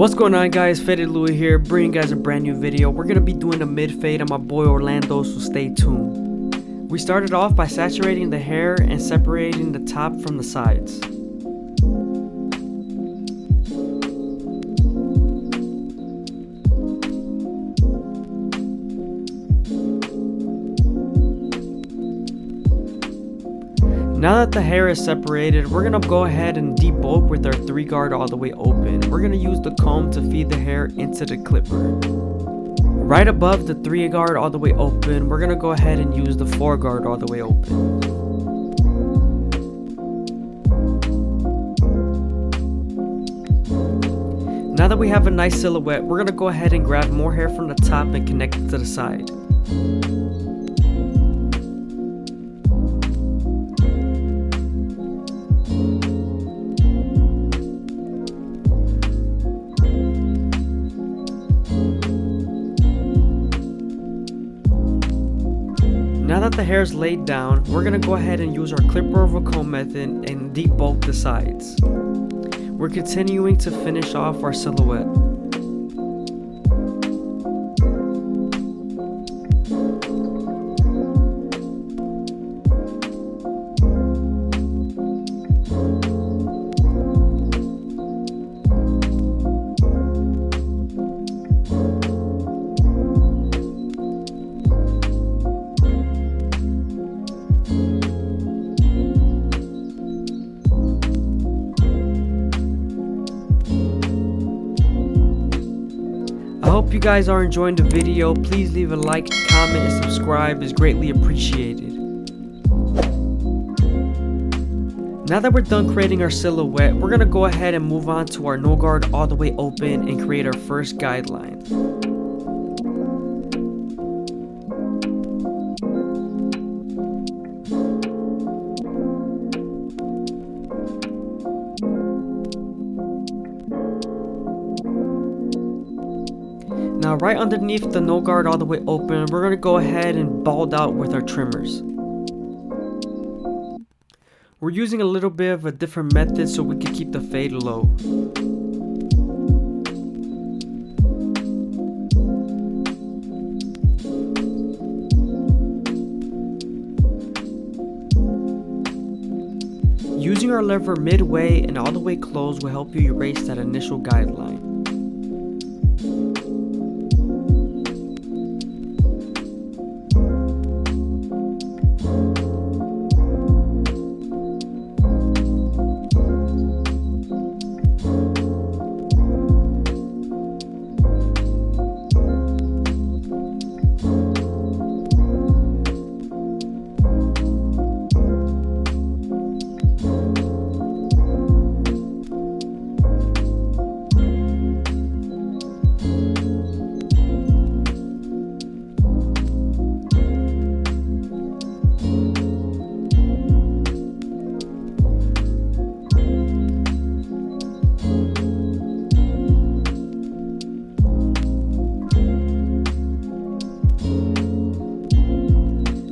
What's going on, guys? FadeitLuie here, bringing you guys a brand new video. We're going to be doing a mid fade on my boy Orlando, so stay tuned. We started off by saturating the hair and separating the top from the sides. Now that the hair is separated, we're going to go ahead and debulk with our 3 guard all the way open. We're going to use the comb to feed the hair into the clipper. Right above the 3 guard all the way open, we're going to go ahead and use the 4 guard all the way open. Now that we have a nice silhouette, we're going to go ahead and grab more hair from the top and connect it to the side. Now that the hair is laid down, we're going to go ahead and use our clipper over comb method and debulk the sides. We're continuing to finish off our silhouette. I hope you guys are enjoying the video. Please leave a like, comment, and subscribe. It's greatly appreciated. Now that we're done creating our silhouette, we're going to go ahead and move on to our no guard all the way open and create our first guideline. Now right underneath the no guard all the way open, we're going to go ahead and bald out with our trimmers. We're using a little bit of a different method so we can keep the fade low. Using our lever midway and all the way closed will help you erase that initial guideline.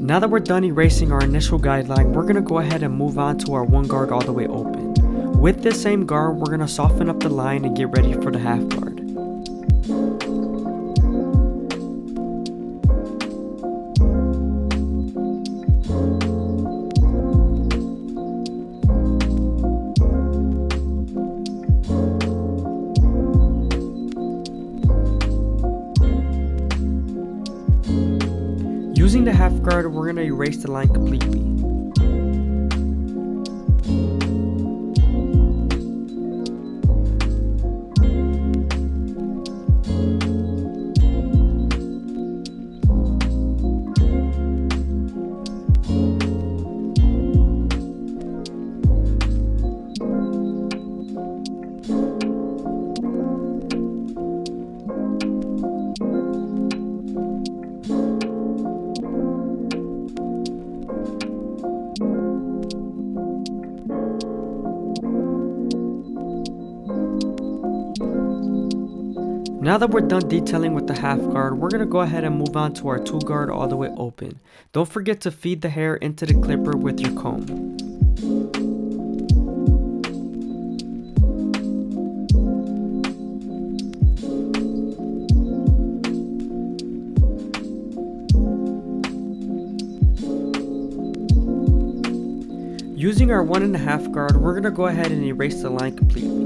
Now that we're done erasing our initial guideline, we're going to go ahead and move on to our 1 guard all the way open. With this same guard, we're going to soften up the line and get ready for the half guard. Using the half guard, we're going to erase the line completely. Now that we're done detailing with the half guard, we're going to go ahead and move on to our 2 guard all the way open. Don't forget to feed the hair into the clipper with your comb. Using our 1.5 guard, we're going to go ahead and erase the line completely.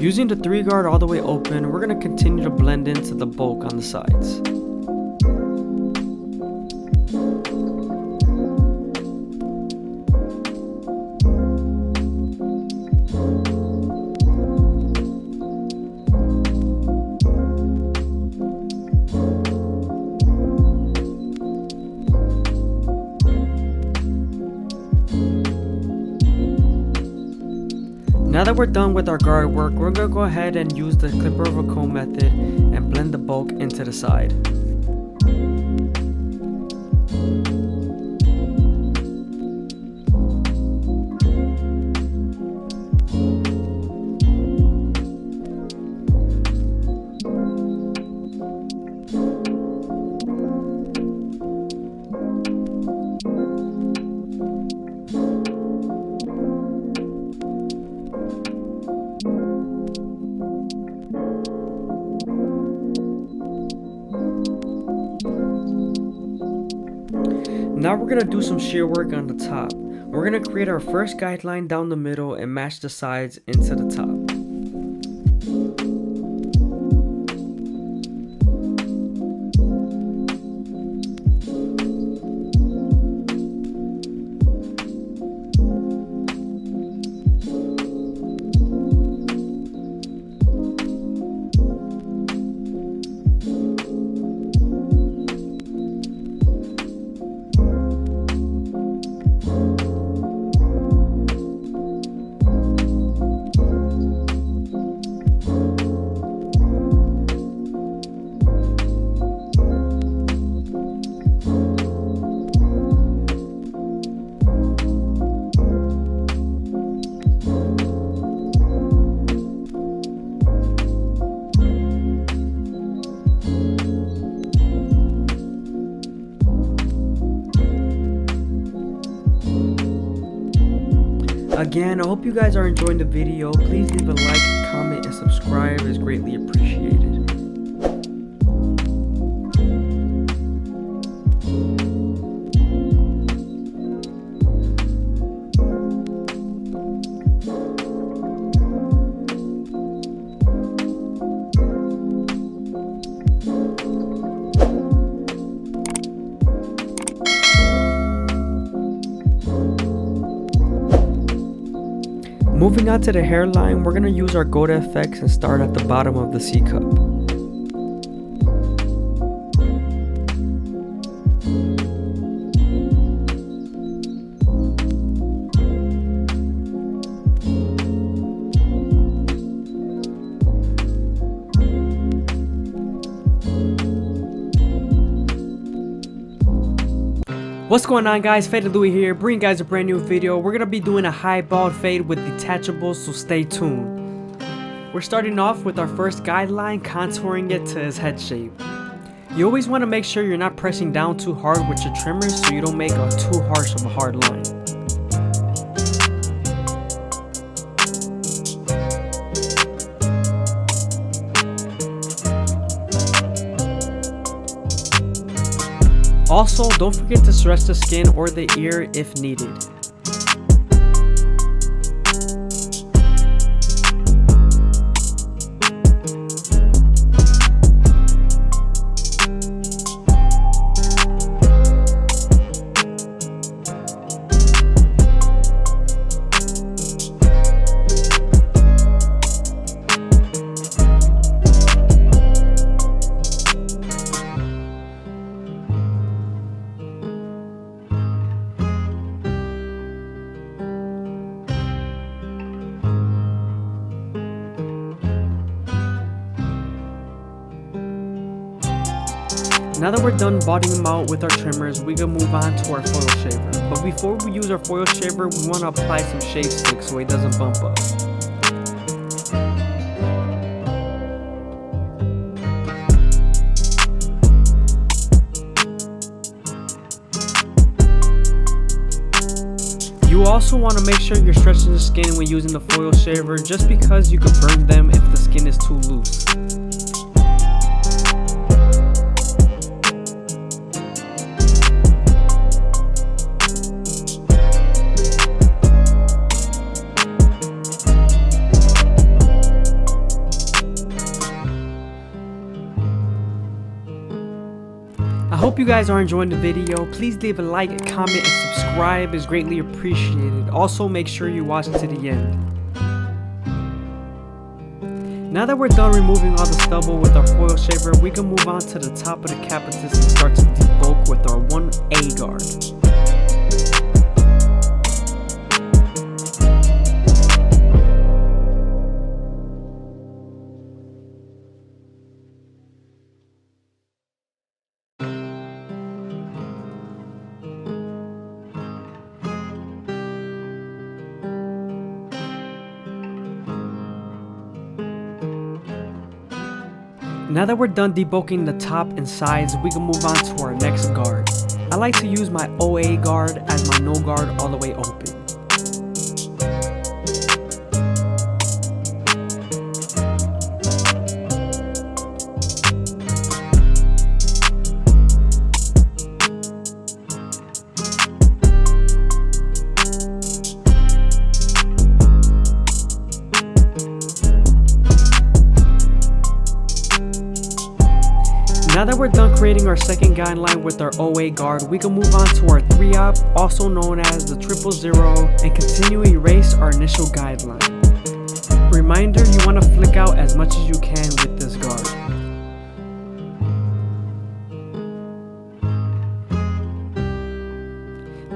Using the 3 guard all the way open, we're going to continue to blend into the bulk on the sides. Now that we're done with our guard work, we're going to go ahead and use the clipper over comb method and blend the bulk into the side. Now we're going to do some shear work on the top. We're going to create our first guideline down the middle and match the sides into the top. Again, I hope you guys are enjoying the video. Please leave a like, comment, and subscribe. It's greatly appreciated. Moving on to the hairline, we're going to use our Gold FX and start at the bottom of the C cup. What's going on, guys? FadeitLuie here, bringing you guys a brand new video. We're gonna be doing a high bald fade with detachables, so stay tuned. We're starting off with our first guideline, contouring it to his head shape. You always want to make sure you're not pressing down too hard with your trimmers so you don't make a too harsh of a hard line. Also, don't forget to stretch the skin or the ear if needed. Now that we're done bottoming them out with our trimmers, we can move on to our foil shaver. But before we use our foil shaver, we want to apply some shave stick so it doesn't bump up. You also want to make sure you're stretching the skin when using the foil shaver, just because you could burn them if the skin is too loose. I hope you guys are enjoying the video. Please leave a like, comment, and subscribe is greatly appreciated. Also, make sure you watch to the end. Now that we're done removing all the stubble with our foil shaver, we can move on to the top of the capitus and start to debulk with our 1A guard. Now that we're done debulking the top and sides, we can move on to our next guard. I like to use my OA guard as my no guard all the way open. Now that we're done creating our second guideline with our OA guard, we can move on to our 3-op, also known as the 000, and continue erase our initial guideline. Reminder, you want to flick out as much as you can with this guard.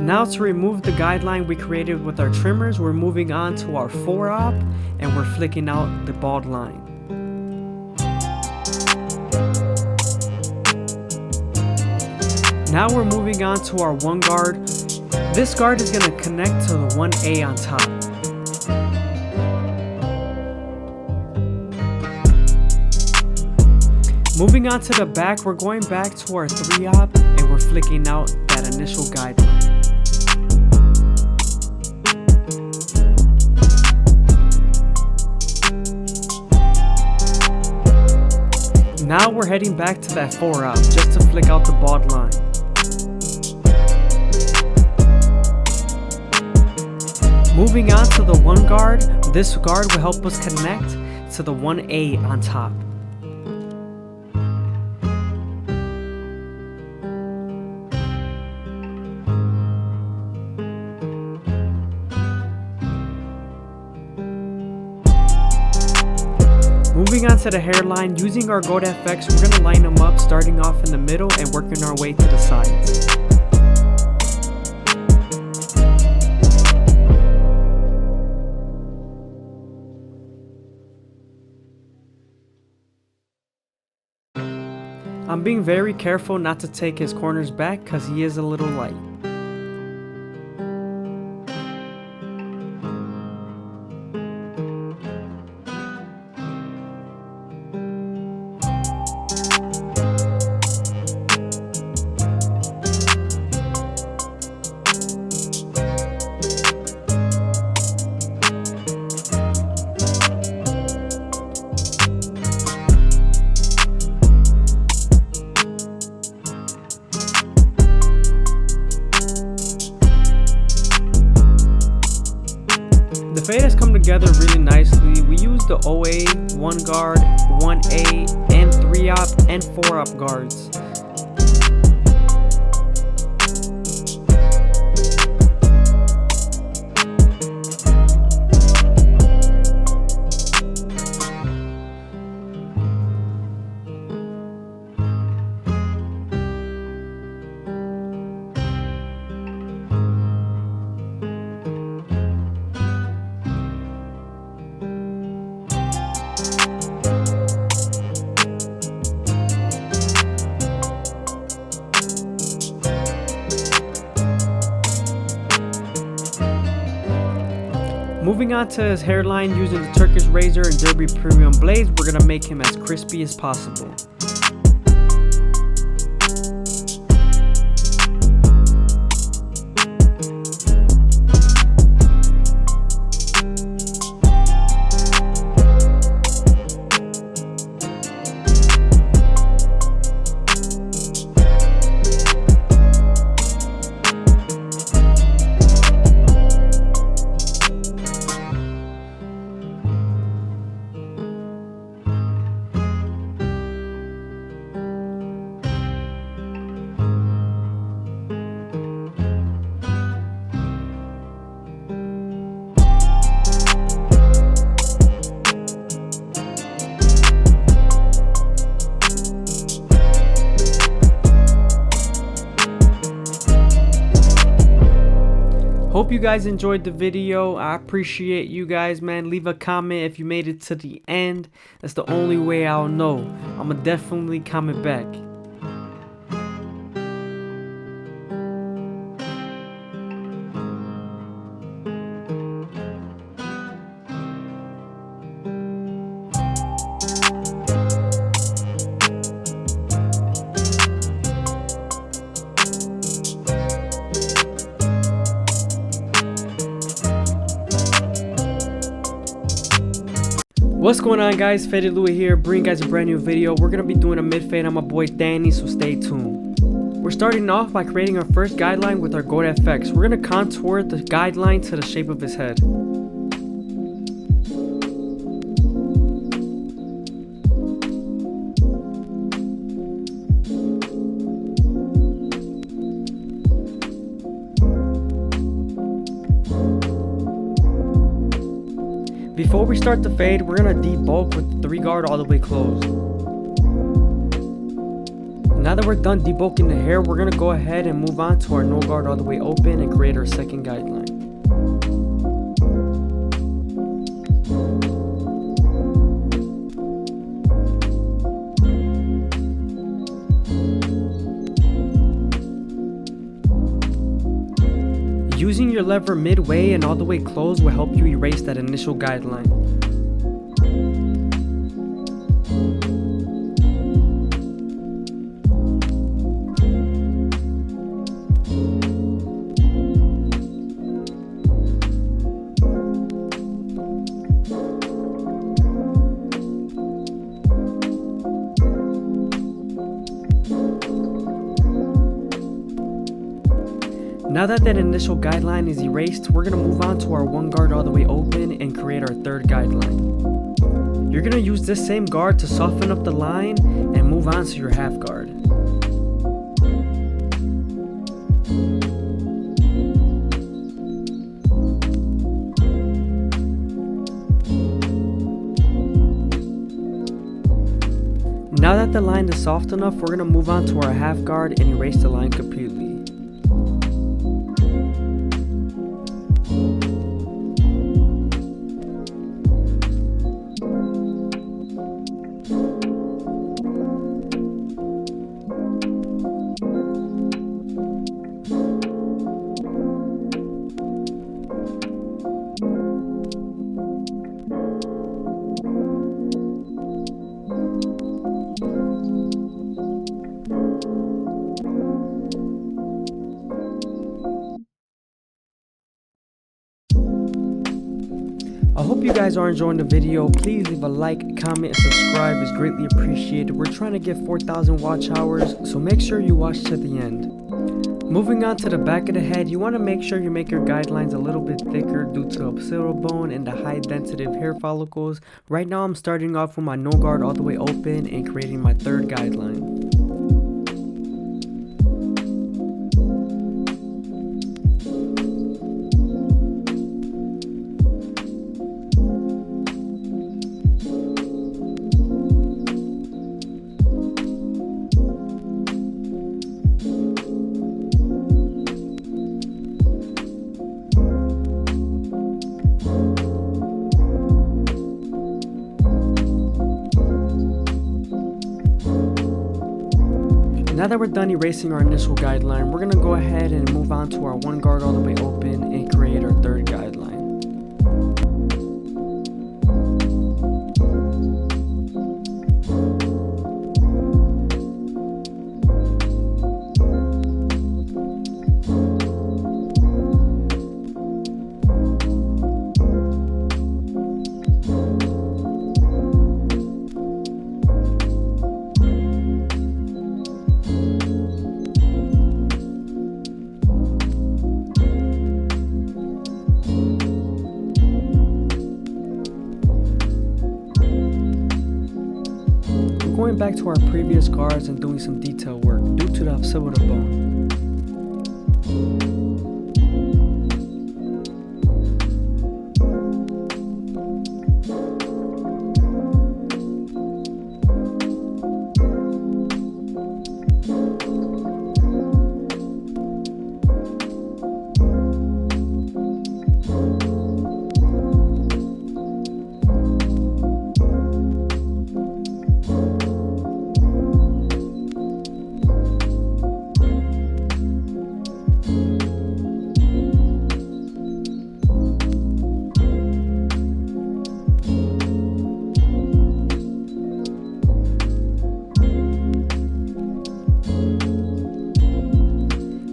Now to remove the guideline we created with our trimmers, we're moving on to our 4-op and we're flicking out the bald line. Now we're moving on to our 1 guard. This guard is going to connect to the 1A on top. Moving on to the back, we're going back to our 3-op and we're flicking out that initial guideline. Now we're heading back to that 4-op just to flick out the bald line. Moving on to the 1 guard, this guard will help us connect to the 1A on top. Moving on to the hairline, using our Gold FX, we're going to line them up starting off in the middle and working our way to the sides. I'm being very careful not to take his corners back because he is a little light. The fade has come together really nicely. We used the OA, 1 guard, 1A, and 3-op and 4-op guards. Moving on to his hairline, using the Turkish razor and Derby premium blades, we're gonna make him as crispy as possible. Hope you guys enjoyed the video. I appreciate you guys, man. Leave a comment if you made it to the end. That's the only way I'll know. I'ma definitely comment back. What's going on, guys? FadeitLuie here, bringing you guys a brand new video. We're gonna be doing a mid fade on my boy Danny, so stay tuned. We're starting off by creating our first guideline with our Gold FX. We're gonna contour the guideline to the shape of his head. Before we start the fade, we're gonna debulk with the 3 guard all the way closed. Now that we're done debulking the hair, we're gonna go ahead and move on to our no guard all the way open and create our second guideline. Using your lever midway and all the way closed will help you erase that initial guideline. Now that initial guideline is erased, we're going to move on to our 1 guard all the way open and create our third guideline. You're going to use this same guard to soften up the line and move on to your half guard. Now that the line is soft enough, we're going to move on to our half guard and erase the line completely. I hope you guys are enjoying the video. Please leave a like, comment, and subscribe. It's greatly appreciated. We're trying to get 4,000 watch hours, so make sure you watch to the end. Moving on to the back of the head, you want to make sure you make your guidelines a little bit thicker due to occipital bone and the high density of hair follicles. Right now I'm starting off with my no guard all the way open and creating my third guideline. Now that we're done erasing our initial guideline, we're going to go ahead and move on to our 1 guard all the way open and create our third guideline. going back to our previous guards and doing some detail work due to the silver bone.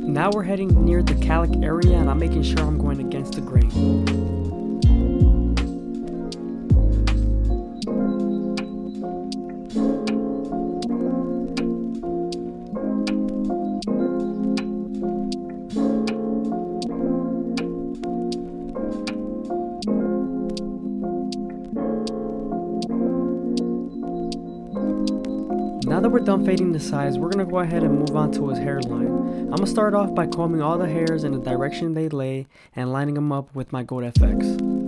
Now we're heading near the calic area and I'm making sure I'm going against the grain. Now that we're done fading the sides, we're going to go ahead and move on to his hairline. I'm going to start off by combing all the hairs in the direction they lay and lining them up with my Gold FX.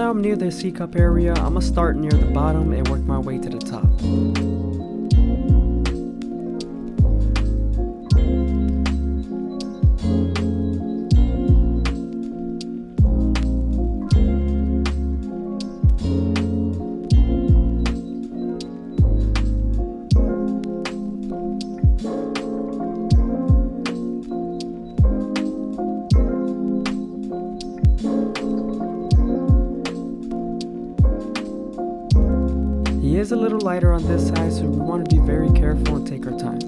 I'm near the C-cup area, I'm gonna start near the bottom and work my way to the top. He is a little lighter on this side, so we want to be very careful and take our time.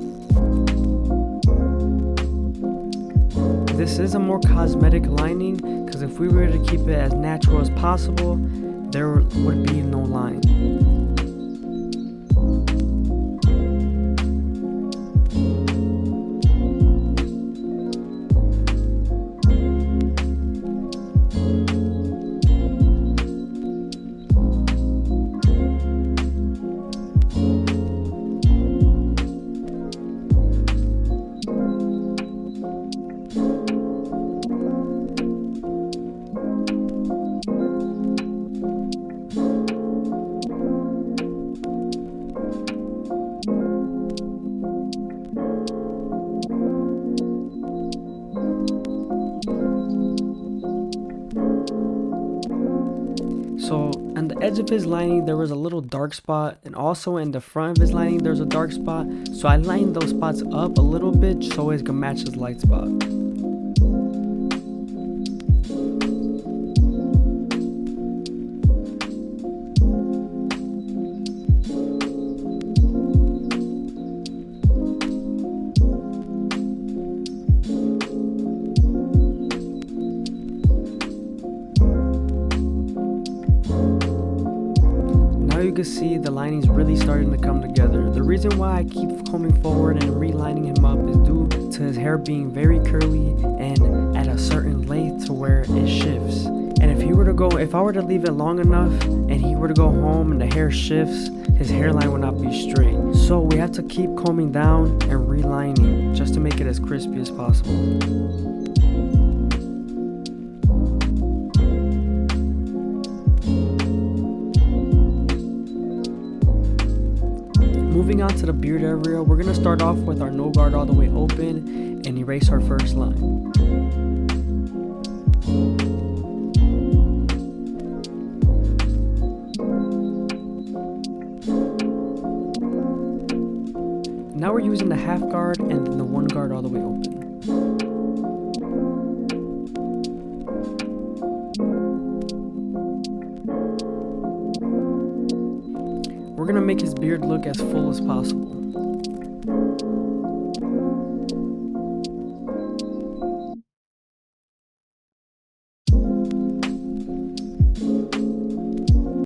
This is a more cosmetic lining, because if we were to keep it as natural as possible, there would be no line. So on the edge of his lining there was a little dark spot, and also in the front of his lining there's a dark spot, so I lined those spots up a little bit so it's gonna match his light spot. Now you can see the lining's really starting to come together. The reason why I keep coming forward and relining him up is due to his hair being very curly and at a certain length to where it shifts. And if I were to leave it long enough and he were to go home and the hair shifts, his hairline would not be straight. So we have to keep combing down and relining just to make it as crispy as possible. Moving on to the beard area, we're going to start off with our no guard all the way open and erase our first line. Now we're using the half guard and then the 1 guard all the way open. We're gonna make his beard look as full as possible.